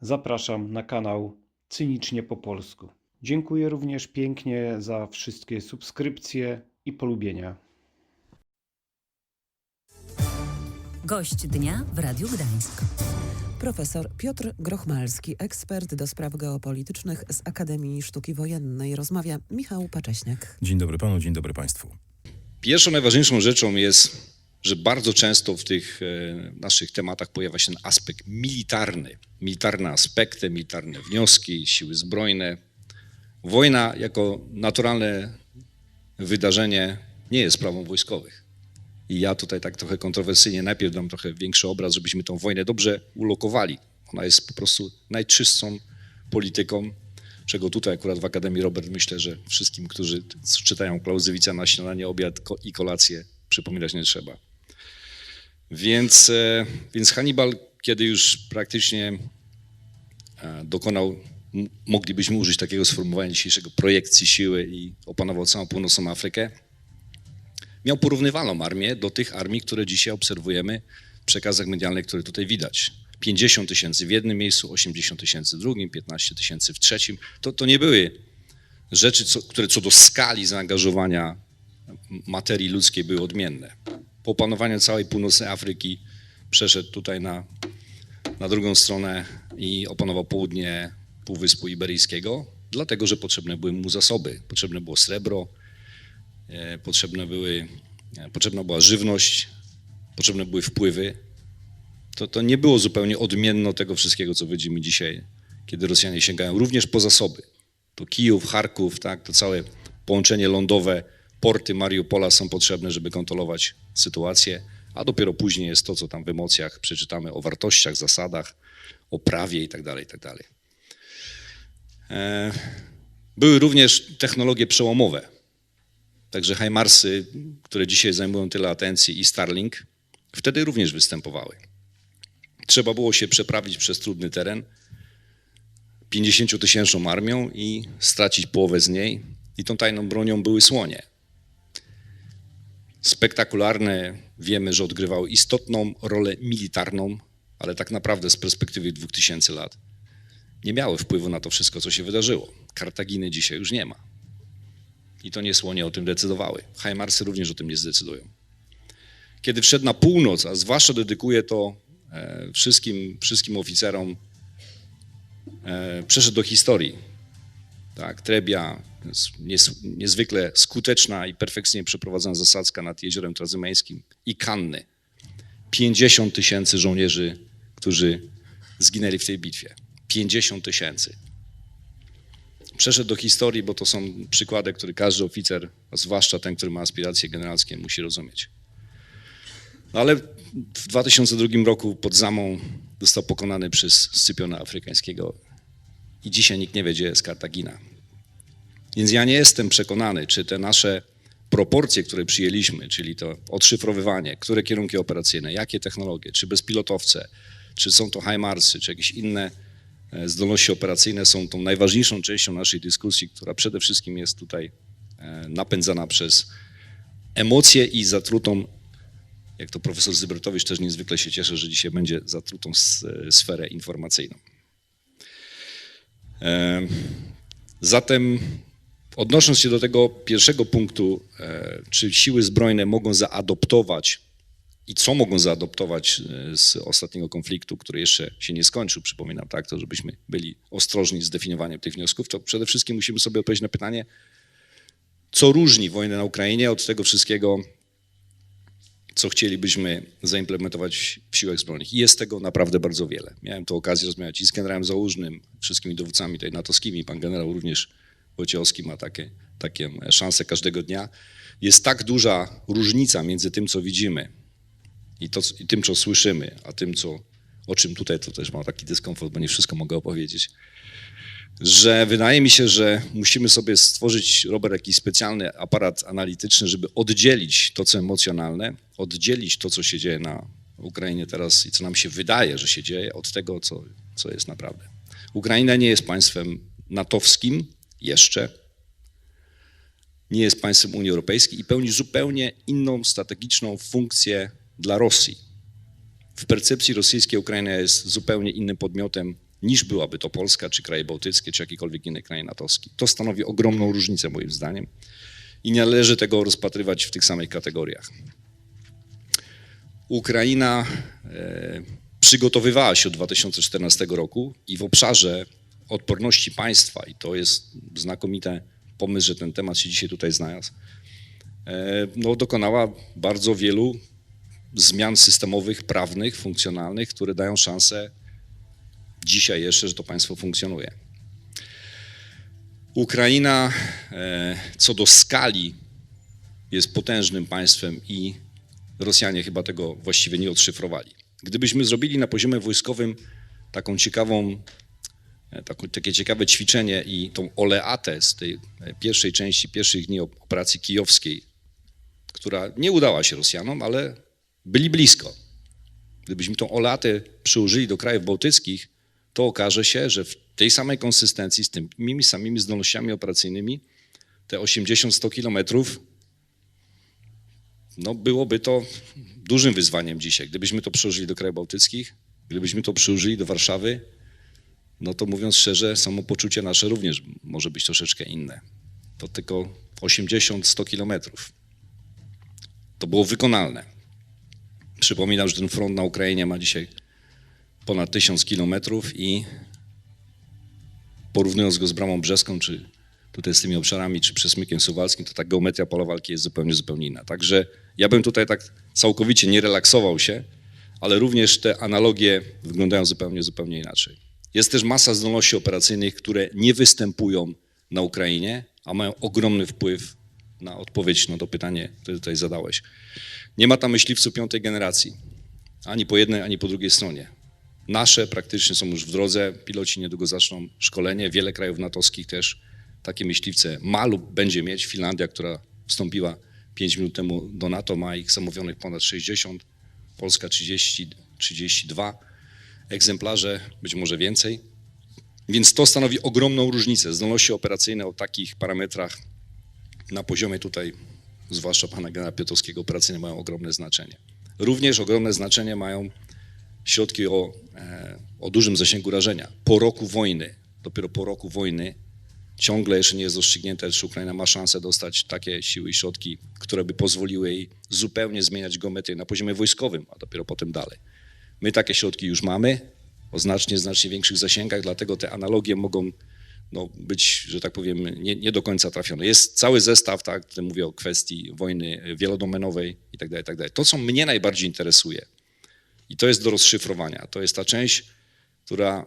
zapraszam na kanał Cynicznie po polsku. Dziękuję również pięknie za wszystkie subskrypcje i polubienia. Gość dnia w Radiu Gdańsk. Profesor Piotr Grochmalski, ekspert do spraw geopolitycznych z Akademii Sztuki Wojennej. Rozmawia Michał Pacześniak. Dzień dobry panu, dzień dobry państwu. Pierwszą, najważniejszą rzeczą jest, że bardzo często w tych naszych tematach pojawia się ten aspekt militarny. Militarne aspekty, militarne wnioski, siły zbrojne. Wojna jako naturalne wydarzenie nie jest sprawą wojskowych. I ja tutaj tak trochę kontrowersyjnie najpierw dam trochę większy obraz, żebyśmy tą wojnę dobrze ulokowali. Ona jest po prostu najczystszą polityką, czego tutaj akurat w Akademii Robert myślę, że wszystkim, którzy czytają Clausewitza na śniadanie, obiad i kolację przypominać nie trzeba. Więc Hannibal, kiedy już praktycznie dokonał, moglibyśmy użyć takiego sformułowania dzisiejszego, projekcji siły i opanował całą północną Afrykę, miał porównywalną armię do tych armii, które dzisiaj obserwujemy w przekazach medialnych, które tutaj widać. 50 000 w jednym miejscu, 80 000 w drugim, 15 000 w trzecim. To nie były rzeczy, które co do skali zaangażowania materii ludzkiej były odmienne. Po opanowaniu całej północnej Afryki przeszedł tutaj na drugą stronę i opanował południe Półwyspu Iberyjskiego, dlatego że potrzebne były mu zasoby. Potrzebne było srebro, potrzebna była żywność, potrzebne były wpływy. To nie było zupełnie odmienno tego wszystkiego, co widzimy dzisiaj, kiedy Rosjanie sięgają również po zasoby. To Kijów, Charków, tak, to całe połączenie lądowe, porty Mariupola są potrzebne, żeby kontrolować sytuację, a dopiero później jest to, co tam w emocjach przeczytamy o wartościach, zasadach, o prawie itd., itd. Były również technologie przełomowe. Także HIMARSy, które dzisiaj zajmują tyle atencji, i Starlink, wtedy również występowały. Trzeba było się przeprawić przez trudny teren 50-tysięczną armią i stracić połowę z niej. I tą tajną bronią były słonie. Spektakularne, wiemy, że odgrywały istotną rolę militarną, ale tak naprawdę z perspektywy 2000 lat nie miały wpływu na to wszystko, co się wydarzyło. Kartaginy dzisiaj już nie ma. I to nie słonie o tym decydowały. HIMARSy również o tym nie zdecydują. Kiedy wszedł na północ, a zwłaszcza dedykuję to wszystkim oficerom, przeszedł do historii. Tak, Trebia, niezwykle skuteczna i perfekcyjnie przeprowadzona zasadzka nad jeziorem Trazymeńskim, i Kanny. 50 000 żołnierzy, którzy zginęli w tej bitwie. 50 000. Przeszedł do historii, bo to są przykłady, które każdy oficer, a zwłaszcza ten, który ma aspiracje generalskie, musi rozumieć. No ale w 2002 roku pod Zamą został pokonany przez Scypiona Afrykańskiego i dzisiaj nikt nie wie, gdzie jest Kartagina. Więc ja nie jestem przekonany, czy te nasze proporcje, które przyjęliśmy, czyli to odszyfrowywanie, które kierunki operacyjne, jakie technologie, czy bezpilotowce, czy są to HIMARSy, czy jakieś inne zdolności operacyjne, są tą najważniejszą częścią naszej dyskusji, która przede wszystkim jest tutaj napędzana przez emocje i zatrutą, jak to profesor Zybertowicz też niezwykle się cieszy, że dzisiaj będzie zatrutą sferę informacyjną. Zatem odnosząc się do tego pierwszego punktu, czy siły zbrojne mogą zaadoptować i co mogą zaadoptować z ostatniego konfliktu, który jeszcze się nie skończył, przypominam, tak, to żebyśmy byli ostrożni z definiowaniem tych wniosków, to przede wszystkim musimy sobie odpowiedzieć na pytanie, co różni wojnę na Ukrainie od tego wszystkiego, co chcielibyśmy zaimplementować w siłach zbrojnych. I jest tego naprawdę bardzo wiele. Miałem tu okazję rozmawiać i z generałem Załużnym, wszystkimi dowódcami tutaj natowskimi, pan generał również Wojciechowski ma takie szanse każdego dnia. Jest tak duża różnica między tym, co widzimy i tym, co słyszymy, a tym, o czym tutaj to też mam taki dyskomfort, bo nie wszystko mogę opowiedzieć, że wydaje mi się, że musimy sobie stworzyć, Robert, jakiś specjalny aparat analityczny, żeby oddzielić to, co emocjonalne, oddzielić to, co się dzieje na Ukrainie teraz i co nam się wydaje, że się dzieje, od tego, co jest naprawdę. Ukraina nie jest państwem natowskim jeszcze, nie jest państwem Unii Europejskiej i pełni zupełnie inną strategiczną funkcję dla Rosji. W percepcji rosyjskiej Ukraina jest zupełnie innym podmiotem niż byłaby to Polska, czy kraje bałtyckie, czy jakikolwiek inny kraj natowski. To stanowi ogromną różnicę moim zdaniem i nie należy tego rozpatrywać w tych samych kategoriach. Ukraina przygotowywała się od 2014 roku i w obszarze odporności państwa, i to jest znakomity pomysł, że ten temat się dzisiaj tutaj znalazł, no, dokonała bardzo wielu zmian systemowych, prawnych, funkcjonalnych, które dają szansę dzisiaj jeszcze, że to państwo funkcjonuje. Ukraina co do skali jest potężnym państwem i Rosjanie chyba tego właściwie nie odszyfrowali. Gdybyśmy zrobili na poziomie wojskowym takie ciekawe ćwiczenie i tą oleatę z tej pierwszej części, pierwszych dni operacji kijowskiej, która nie udała się Rosjanom, ale byli blisko. Gdybyśmy tą oleatę przyłożyli do krajów bałtyckich, to okaże się, że w tej samej konsystencji, z tymi samymi zdolnościami operacyjnymi, te 80-100 kilometrów, no byłoby to dużym wyzwaniem dzisiaj. Gdybyśmy to przyłożyli do krajów bałtyckich, gdybyśmy to przyłożyli do Warszawy, no to mówiąc szczerze, samopoczucie nasze również może być troszeczkę inne. To tylko 80-100 kilometrów. To było wykonalne. Przypominam, że ten front na Ukrainie ma dzisiaj ponad 1000 kilometrów i porównując go z Bramą Brzeską, czy tutaj z tymi obszarami, czy Przesmykiem Suwalskim, to ta geometria pola walki jest zupełnie inna. Także ja bym tutaj tak całkowicie nie relaksował się, ale również te analogie wyglądają zupełnie inaczej. Jest też masa zdolności operacyjnych, które nie występują na Ukrainie, a mają ogromny wpływ na odpowiedź na to pytanie, które tutaj zadałeś. Nie ma tam myśliwców 5. generacji, ani po jednej, ani po drugiej stronie. Nasze praktycznie są już w drodze, piloci niedługo zaczną szkolenie, wiele krajów natowskich też takie myśliwce ma lub będzie mieć. Finlandia, która wstąpiła 5 minut temu do NATO, ma ich zamówionych ponad 60, Polska 32 egzemplarze, być może więcej. Więc to stanowi ogromną różnicę. Zdolności operacyjne o takich parametrach na poziomie tutaj, zwłaszcza pana generała Piotrowskiego, operacyjne mają ogromne znaczenie. Również ogromne znaczenie mają środki o dużym zasięgu rażenia. Po roku wojny, dopiero po roku wojny, ciągle jeszcze nie jest rozstrzygnięte, czy Ukraina ma szansę dostać takie siły i środki, które by pozwoliły jej zupełnie zmieniać geometrię na poziomie wojskowym, a dopiero potem dalej. My takie środki już mamy o znacznie większych zasięgach, dlatego te analogie mogą być, że tak powiem, nie do końca trafione. Jest cały zestaw, tak, tutaj mówię o kwestii wojny wielodomenowej i tak dalej. To, co mnie najbardziej interesuje i to jest do rozszyfrowania, to jest ta część, która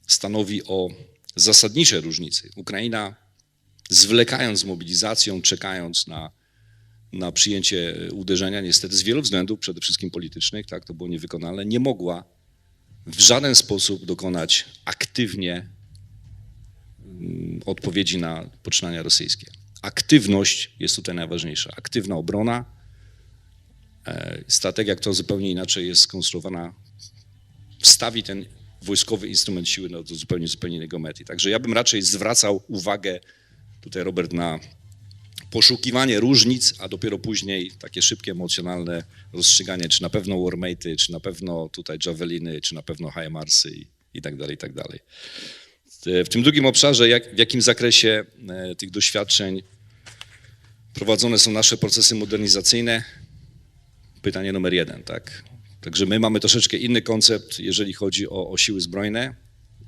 stanowi o zasadniczej różnicy. Ukraina, zwlekając z mobilizacją, czekając na przyjęcie uderzenia, niestety z wielu względów, przede wszystkim politycznych, tak, to było niewykonalne, nie mogła w żaden sposób dokonać aktywnie odpowiedzi na poczynania rosyjskie. Aktywność jest tutaj najważniejsza. Aktywna obrona, strategia, która zupełnie inaczej jest skonstruowana, wstawi ten wojskowy instrument siły do zupełnie innej geometrii. Także ja bym raczej zwracał uwagę, tutaj Robert, na poszukiwanie różnic, a dopiero później takie szybkie, emocjonalne rozstrzyganie, czy na pewno Warmate'y, czy na pewno tutaj Javeliny, czy na pewno HIMARS-y i tak dalej. W tym drugim obszarze, w jakim zakresie tych doświadczeń prowadzone są nasze procesy modernizacyjne? Pytanie numer 1, tak? Także my mamy troszeczkę inny koncept, jeżeli chodzi o siły zbrojne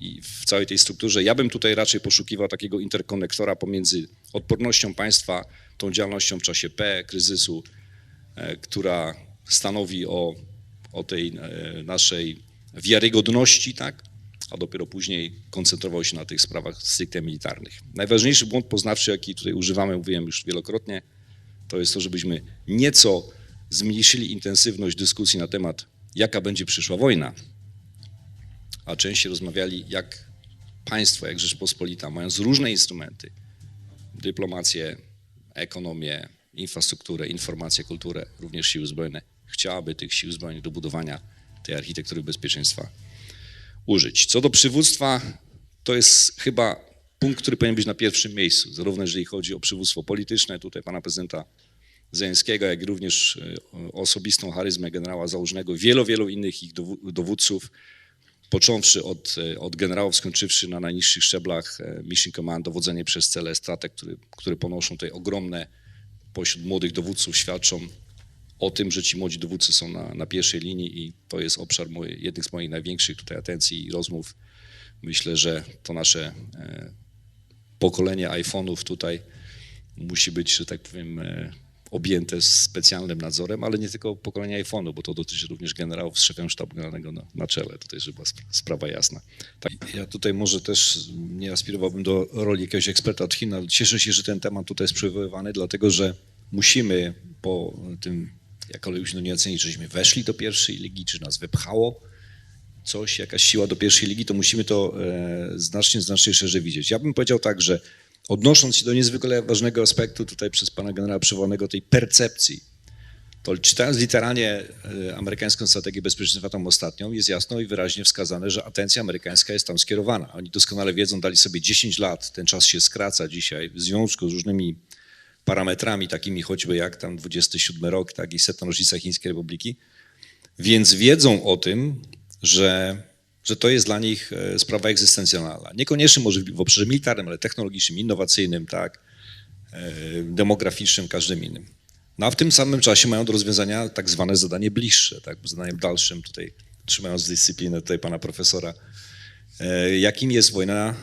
i w całej tej strukturze. Ja bym tutaj raczej poszukiwał takiego interkonektora pomiędzy odpornością państwa, tą działalnością w czasie kryzysu, która stanowi o tej naszej wiarygodności, tak? A dopiero później koncentrował się na tych sprawach stricte militarnych. Najważniejszy błąd poznawczy, jaki tutaj używamy, mówiłem już wielokrotnie, to jest to, żebyśmy nieco zmniejszyli intensywność dyskusji na temat, jaka będzie przyszła wojna, a częściej rozmawiali, jak państwo, jak Rzeczpospolita, mając różne instrumenty, dyplomację, ekonomię, infrastrukturę, informację, kulturę, również siły zbrojne, chciałaby tych sił zbrojnych do budowania tej architektury bezpieczeństwa użyć. Co do przywództwa, to jest chyba punkt, który powinien być na pierwszym miejscu, zarówno jeżeli chodzi o przywództwo polityczne, tutaj pana prezydenta Zełenskiego, jak i również osobistą charyzmę generała Załużnego, wielu innych ich dowódców. począwszy od generałów, skończywszy na najniższych szczeblach Mission Command, dowodzenie przez cele stratek, które ponoszą tutaj ogromne, pośród młodych dowódców świadczą o tym, że ci młodzi dowódcy są na pierwszej linii i to jest obszar jednych z moich największych tutaj atencji i rozmów. Myślę, że to nasze pokolenie iPhone'ów tutaj musi być, że tak powiem, objęte specjalnym nadzorem, ale nie tylko pokolenia iPhone'u, bo to dotyczy również generałów z szefem sztabu generalnego na czele, tutaj żeby była sprawa jasna. Tak, ja tutaj może też nie aspirowałbym do roli jakiegoś eksperta od Chin, ale cieszę się, że ten temat tutaj jest przywoływany, dlatego że musimy po tym, jakkolwiek się nie ocenić, żeśmy weszli do pierwszej ligi, czy nas wypchało coś, jakaś siła do pierwszej ligi, to musimy to znacznie szerzej widzieć. Ja bym powiedział tak, że odnosząc się do niezwykle ważnego aspektu tutaj przez pana generała przywołanego tej percepcji, to czytając literalnie amerykańską strategię bezpieczeństwa tam ostatnią, jest jasno i wyraźnie wskazane, że atencja amerykańska jest tam skierowana. Oni doskonale wiedzą, dali sobie 10 lat, ten czas się skraca dzisiaj w związku z różnymi parametrami, takimi choćby jak tam 27 rok, tak i 100. rocznica Chińskiej Republiki, więc wiedzą o tym, że to jest dla nich sprawa egzystencjonalna. Niekoniecznie może w obszarze militarnym, ale technologicznym, innowacyjnym, tak, demograficznym, każdym innym. No a w tym samym czasie mają do rozwiązania tak zwane zadanie bliższe, tak, zadaniem dalszym, tutaj trzymając dyscyplinę tutaj pana profesora, jakim jest wojna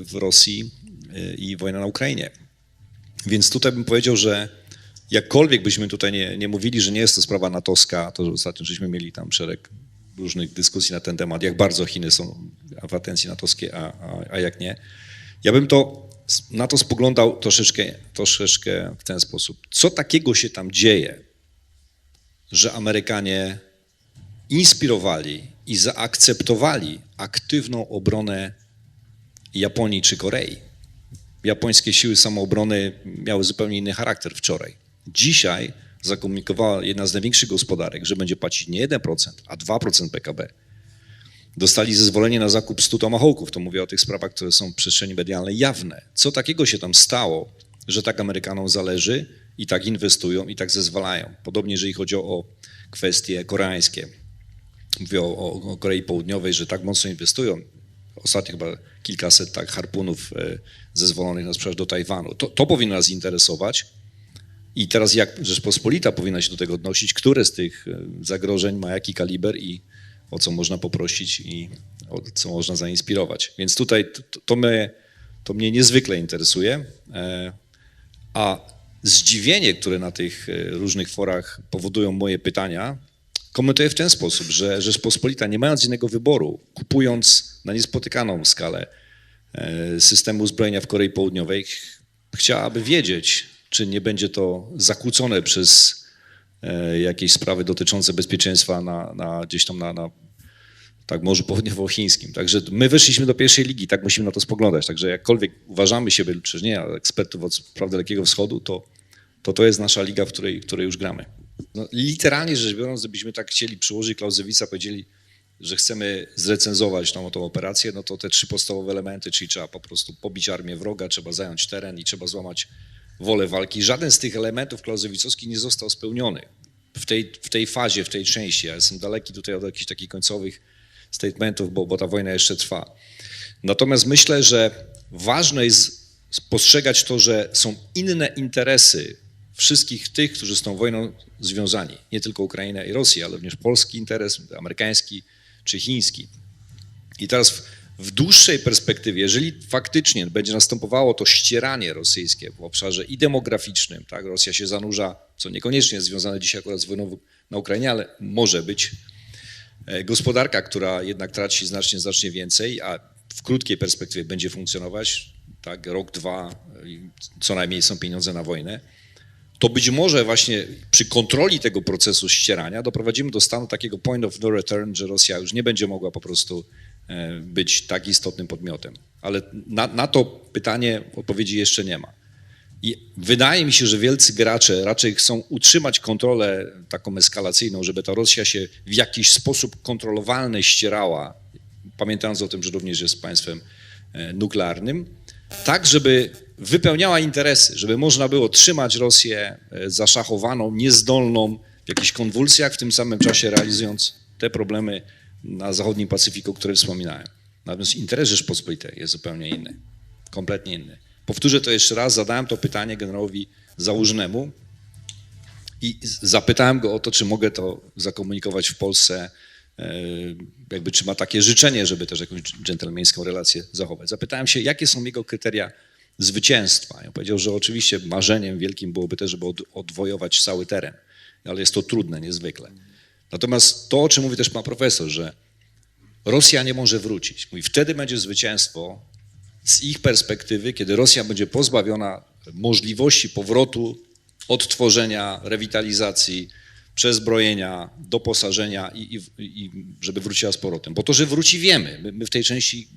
w Rosji i wojna na Ukrainie. Więc tutaj bym powiedział, że jakkolwiek byśmy tutaj nie mówili, że nie jest to sprawa natowska, to ostatnio żeśmy mieli tam szereg różnych dyskusji na ten temat, jak bardzo Chiny są w atencji natowskiej, a jak nie. Ja bym na to spoglądał troszeczkę w ten sposób. Co takiego się tam dzieje, że Amerykanie inspirowali i zaakceptowali aktywną obronę Japonii czy Korei? Japońskie siły samoobrony miały zupełnie inny charakter wczoraj. Dzisiaj zakomunikowała jedna z największych gospodarek, że będzie płacić nie 1%, a 2% PKB. Dostali zezwolenie na zakup 100 tomahawków. To mówię o tych sprawach, które są w przestrzeni medialnej jawne. Co takiego się tam stało, że tak Amerykanom zależy i tak inwestują i tak zezwalają? Podobnie jeżeli chodzi o kwestie koreańskie. Mówię o Korei Południowej, że tak mocno inwestują. Ostatnio chyba kilkaset tak harpunów zezwolonych na sprzedaż do Tajwanu. To powinno nas interesować. I teraz jak Rzeczpospolita powinna się do tego odnosić, które z tych zagrożeń ma jaki kaliber i o co można poprosić i o co można zainspirować. Więc tutaj to mnie niezwykle interesuje, a zdziwienie, które na tych różnych forach powodują moje pytania, komentuję w ten sposób, że Rzeczpospolita, nie mając innego wyboru, kupując na niespotykaną skalę systemy uzbrojenia w Korei Południowej, chciałaby wiedzieć, czy nie będzie to zakłócone przez jakieś sprawy dotyczące bezpieczeństwa gdzieś tam na tak, Morzu Południowochińskim. Także my weszliśmy do pierwszej ligi, tak musimy na to spoglądać. Także jakkolwiek uważamy siebie, czy nie, ekspertów od spraw Dalekiego Wschodu, to jest nasza liga, w której już gramy. No, literalnie rzecz biorąc, gdybyśmy tak chcieli przyłożyć Clausewitza, powiedzieli, że chcemy zrecenzować tą operację, no to te 3 podstawowe elementy, czyli trzeba po prostu pobić armię wroga, trzeba zająć teren i trzeba złamać wolę walki. Żaden z tych elementów klauzewicowskich nie został spełniony w tej fazie, w tej części. Ja jestem daleki tutaj od jakichś takich końcowych statementów, bo ta wojna jeszcze trwa. Natomiast myślę, że ważne jest spostrzegać to, że są inne interesy wszystkich tych, którzy z tą wojną związani. Nie tylko Ukraina i Rosja, ale również polski interes, amerykański czy chiński. I teraz w dłuższej perspektywie, jeżeli faktycznie będzie następowało to ścieranie rosyjskie w obszarze i demograficznym, tak, Rosja się zanurza, co niekoniecznie jest związane dzisiaj akurat z wojną na Ukrainie, ale może być, gospodarka, która jednak traci znacznie więcej, a w krótkiej perspektywie będzie funkcjonować, tak, rok, 2, co najmniej są pieniądze na wojnę, to być może właśnie przy kontroli tego procesu ścierania doprowadzimy do stanu takiego point of no return, że Rosja już nie będzie mogła po prostu być tak istotnym podmiotem. Ale na to pytanie odpowiedzi jeszcze nie ma. I wydaje mi się, że wielcy gracze raczej chcą utrzymać kontrolę taką eskalacyjną, żeby ta Rosja się w jakiś sposób kontrolowalny ścierała, pamiętając o tym, że również jest państwem nuklearnym, tak żeby wypełniała interesy, żeby można było trzymać Rosję zaszachowaną, niezdolną w jakichś konwulsjach, w tym samym czasie realizując te problemy na zachodnim Pacyfiku, o której wspominałem. Natomiast interes Rzeczpospolitej jest zupełnie inny, kompletnie inny. Powtórzę to jeszcze raz, zadałem to pytanie generałowi Załużnemu i zapytałem go o to, czy mogę to zakomunikować w Polsce, jakby czy ma takie życzenie, żeby też jakąś dżentelmeńską relację zachować. Zapytałem się, jakie są jego kryteria zwycięstwa. Ja powiedział, że oczywiście marzeniem wielkim byłoby też, żeby odwojować cały teren, ale jest to trudne niezwykle. Natomiast to, o czym mówi też pan profesor, że Rosja nie może wrócić. Mówi, wtedy będzie zwycięstwo z ich perspektywy, kiedy Rosja będzie pozbawiona możliwości powrotu, odtworzenia, rewitalizacji, przezbrojenia, doposażenia i żeby wróciła z powrotem. Bo to, że wróci, wiemy. My w tej części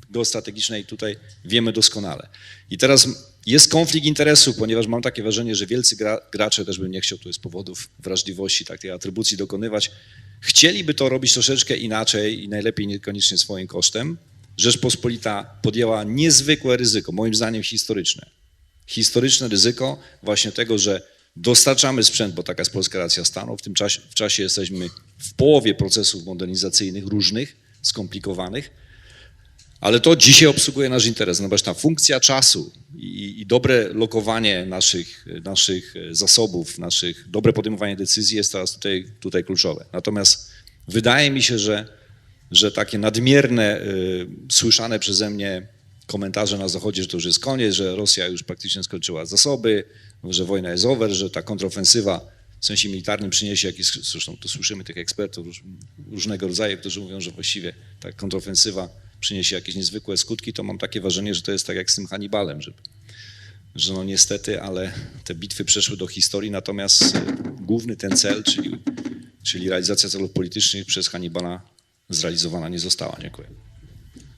geostrategicznej tutaj wiemy doskonale. I teraz jest konflikt interesów, ponieważ mam takie wrażenie, że wielcy gracze, też bym nie chciał tu z powodów wrażliwości takiej atrybucji dokonywać, chcieliby to robić troszeczkę inaczej i najlepiej niekoniecznie swoim kosztem. Rzeczpospolita podjęła niezwykłe ryzyko, moim zdaniem historyczne. Historyczne ryzyko właśnie tego, że dostarczamy sprzęt, bo taka jest polska racja stanu, w czasie jesteśmy w połowie procesów modernizacyjnych różnych, skomplikowanych, ale to dzisiaj obsługuje nasz interes, ponieważ ta funkcja czasu i dobre lokowanie naszych zasobów, dobre podejmowanie decyzji jest teraz tutaj kluczowe. Natomiast wydaje mi się, że takie nadmierne, słyszane przeze mnie komentarze na Zachodzie, że to już jest koniec, że Rosja już praktycznie skończyła zasoby, że wojna jest over, że ta kontrofensywa w sensie militarnym przyniesie jakieś, zresztą to słyszymy tych ekspertów różnego rodzaju, którzy mówią, że właściwie ta kontrofensywa przyniesie jakieś niezwykłe skutki, to mam takie wrażenie, że to jest tak jak z tym Hannibalem, że no niestety, ale te bitwy przeszły do historii, natomiast główny ten cel, czyli realizacja celów politycznych przez Hannibala zrealizowana nie została. Dziękuję.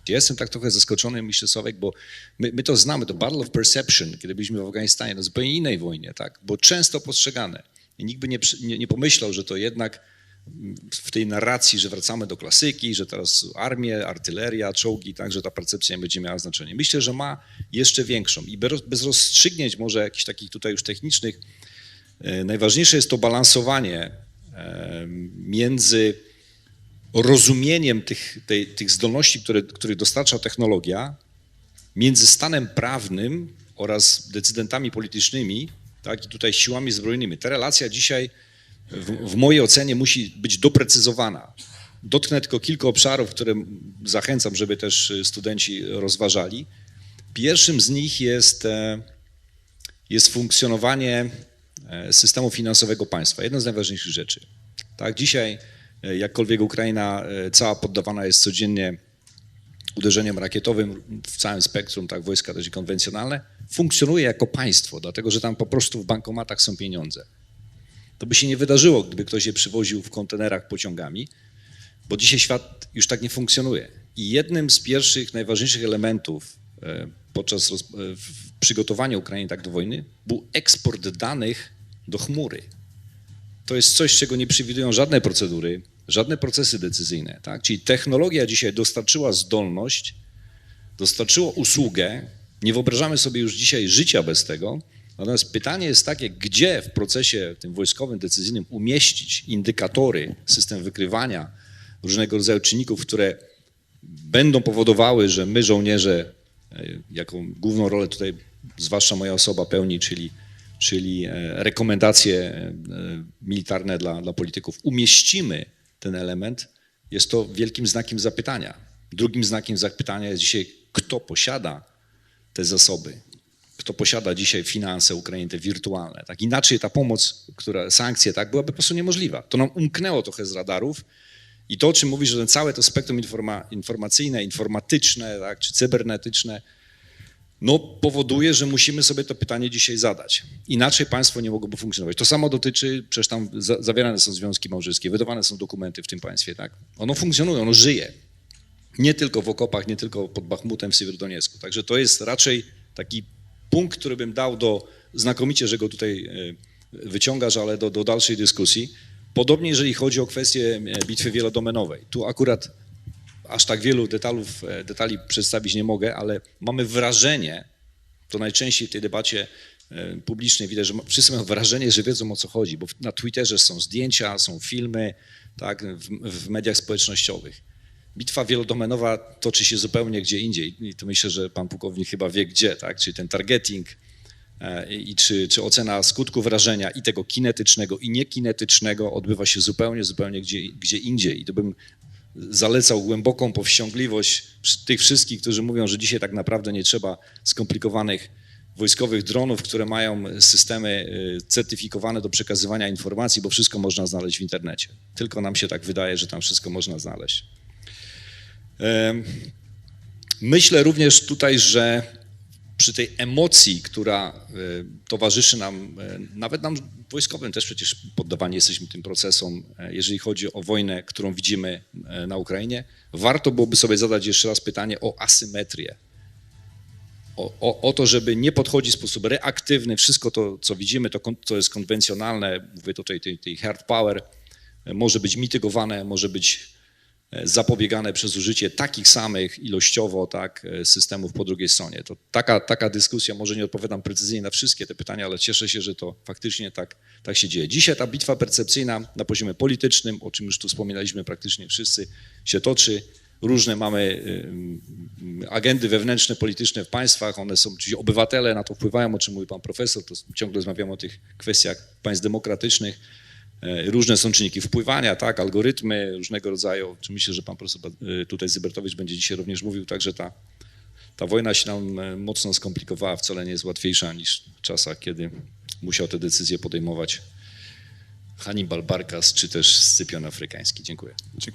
Ja jestem tak trochę zaskoczony, myślę, Sławek, bo my to znamy, to Battle of Perception, kiedy byliśmy w Afganistanie, na zupełnie innej wojnie, tak? Było często postrzegane i nikt by nie pomyślał, że to jednak w tej narracji, że wracamy do klasyki, że teraz armię, artyleria, czołgi, tak, że ta percepcja nie będzie miała znaczenia. Myślę, że ma jeszcze większą i bez rozstrzygnięć może jakichś takich tutaj już technicznych, najważniejsze jest to balansowanie między rozumieniem tych zdolności, których dostarcza technologia, między stanem prawnym oraz decydentami politycznymi, tak, i tutaj siłami zbrojnymi. Ta relacja dzisiaj w mojej ocenie musi być doprecyzowana. Dotknę tylko kilka obszarów, które zachęcam, żeby też studenci rozważali. Pierwszym z nich jest funkcjonowanie systemu finansowego państwa. Jedna z najważniejszych rzeczy. Tak, dzisiaj jakkolwiek Ukraina cała poddawana jest codziennie uderzeniom rakietowym w całym spektrum, tak, wojska też i konwencjonalne, funkcjonuje jako państwo, dlatego że tam po prostu w bankomatach są pieniądze. To by się nie wydarzyło, gdyby ktoś je przywoził w kontenerach pociągami, bo dzisiaj świat już tak nie funkcjonuje. I jednym z pierwszych, najważniejszych elementów podczas przygotowania Ukrainy tak do wojny był eksport danych do chmury. To jest coś, czego nie przewidują żadne procedury, żadne procesy decyzyjne. Tak? Czyli technologia dzisiaj dostarczyła zdolność, dostarczyła usługę. Nie wyobrażamy sobie już dzisiaj życia bez tego. Natomiast pytanie jest takie, gdzie w procesie tym wojskowym, decyzyjnym umieścić indykatory, system wykrywania różnego rodzaju czynników, które będą powodowały, że my żołnierze, jaką główną rolę tutaj zwłaszcza moja osoba pełni, czyli rekomendacje militarne dla polityków, umieścimy ten element, jest to wielkim znakiem zapytania. Drugim znakiem zapytania jest dzisiaj, kto posiada te zasoby, kto posiada dzisiaj finanse Ukrainy, te wirtualne. Tak? Inaczej ta pomoc, sankcje, tak, byłaby po prostu niemożliwa. To nam umknęło trochę z radarów i to, o czym mówisz, że całe to spektrum informacyjne, informatyczne, tak, czy cybernetyczne, no powoduje, że musimy sobie to pytanie dzisiaj zadać. Inaczej państwo nie mogłoby funkcjonować. To samo dotyczy, przecież tam zawierane są związki małżeńskie, wydawane są dokumenty w tym państwie, tak? Ono funkcjonuje, ono żyje. Nie tylko w okopach, nie tylko pod Bachmutem w Siewierodoniecku. Także to jest raczej taki punkt, który bym dał znakomicie, że go tutaj wyciągasz, ale do dalszej dyskusji. Podobnie jeżeli chodzi o kwestię bitwy wielodomenowej. Tu akurat aż tak wielu detali przedstawić nie mogę, ale mamy wrażenie, to najczęściej w tej debacie publicznej widać, że wszyscy mają wrażenie, że wiedzą, o co chodzi, bo na Twitterze są zdjęcia, są filmy, tak, w mediach społecznościowych. Bitwa wielodomenowa toczy się zupełnie gdzie indziej i to myślę, że pan pułkownik chyba wie gdzie, tak? Czyli ten targeting i czy ocena skutku wrażenia i tego kinetycznego i niekinetycznego odbywa się zupełnie gdzie indziej. I to bym zalecał głęboką powściągliwość tych wszystkich, którzy mówią, że dzisiaj tak naprawdę nie trzeba skomplikowanych wojskowych dronów, które mają systemy certyfikowane do przekazywania informacji, bo wszystko można znaleźć w internecie. Tylko nam się tak wydaje, że tam wszystko można znaleźć. Myślę również tutaj, że przy tej emocji, która towarzyszy nam, nawet nam wojskowym też przecież poddawani jesteśmy tym procesom, jeżeli chodzi o wojnę, którą widzimy na Ukrainie, warto byłoby sobie zadać jeszcze raz pytanie o asymetrię. O to, żeby nie podchodzić w sposób reaktywny, wszystko to, co widzimy, to jest konwencjonalne, mówię tutaj tej hard power, może być mitygowane, może być zapobiegane przez użycie takich samych ilościowo tak, systemów po drugiej stronie. To taka dyskusja, może nie odpowiadam precyzyjnie na wszystkie te pytania, ale cieszę się, że to faktycznie tak się dzieje. Dzisiaj ta bitwa percepcyjna na poziomie politycznym, o czym już tu wspominaliśmy praktycznie wszyscy, się toczy. Różne mamy agendy wewnętrzne, polityczne w państwach, one są, czyli obywatele na to wpływają, o czym mówił pan profesor, to ciągle rozmawiamy o tych kwestiach państw demokratycznych. Różne są czynniki wpływania, tak, algorytmy różnego rodzaju. Myślę, że pan profesor tutaj Zybertowicz będzie dzisiaj również mówił, także ta wojna się nam mocno skomplikowała, wcale nie jest łatwiejsza niż w czasach, kiedy musiał te decyzje podejmować Hannibal Barkas czy też Scypion Afrykański. Dziękuję. Dziękuję.